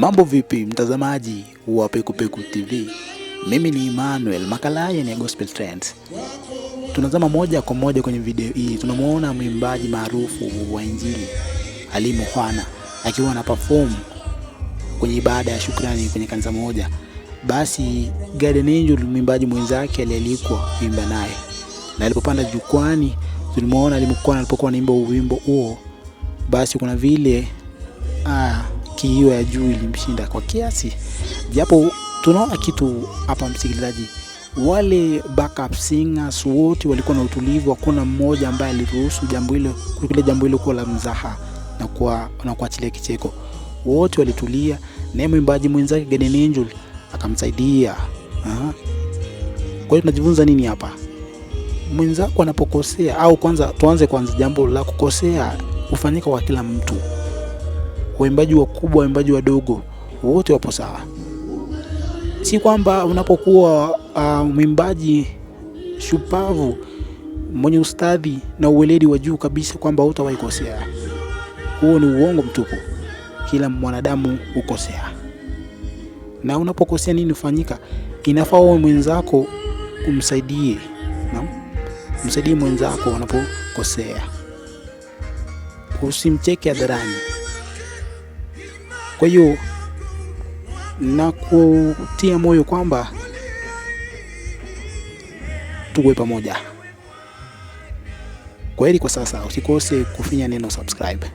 Mambo vipi mtazamaji wa Pekupeku TV? Mimi ni Emmanuel, makala haya ni ya Gospel Trends. Tunazama moja kwa moja kwenye video hii. Tunamuona mwimbaji maarufu wa Injili Ali Mukhwana akiwa na perform kwenye ibada ya shukrani kwenye kanisa moja. Basi Garden Angel, mwimbaji mwenzake, alialikwa kuimba naye. Na alipopanda jukwani, tulimuona Ali Mukhwana alipokuwa anaimba wimbo huo. Basi kuna vile kioo ya juu ilimshinda kwa kiasi. Japo tunaona kitu hapa msikilizaji, wale backup singers wote walikuwa na utulivu. Hakuna mmoja ambaye aliruhusu jambo hilo kuwa la mzaha na kuachilia kicheko. Wote walitulia, na mwimbaji mwenzake Garden Angel akamsaidia. Kwa hiyo tunajifunza nini hapa? Mwenzako anapokosea, au tuanze jambo la kukosea hufanyika kwa kila mtu. Waimbaji wakubwa, waimbaji wadogo, wote wapo sawa. Si kwamba unapokuwa mwimbaji shupavu mwenye ustadhi na uweledi wa juu kabisa kwamba hutawahi kosea. Huo ni uongo mtupu. Kila mwanadamu ukosea. Na unapokosea nini hufanyika? Inafaa wewe mwenzako umsaidie. Msaidie mwenzako unapokosea. Usimcheke hadharani. Kwa hiyo na kutia moyo kwamba tuwe pamoja. Kwaheri kwa sasa, usikose kufinya neno subscribe.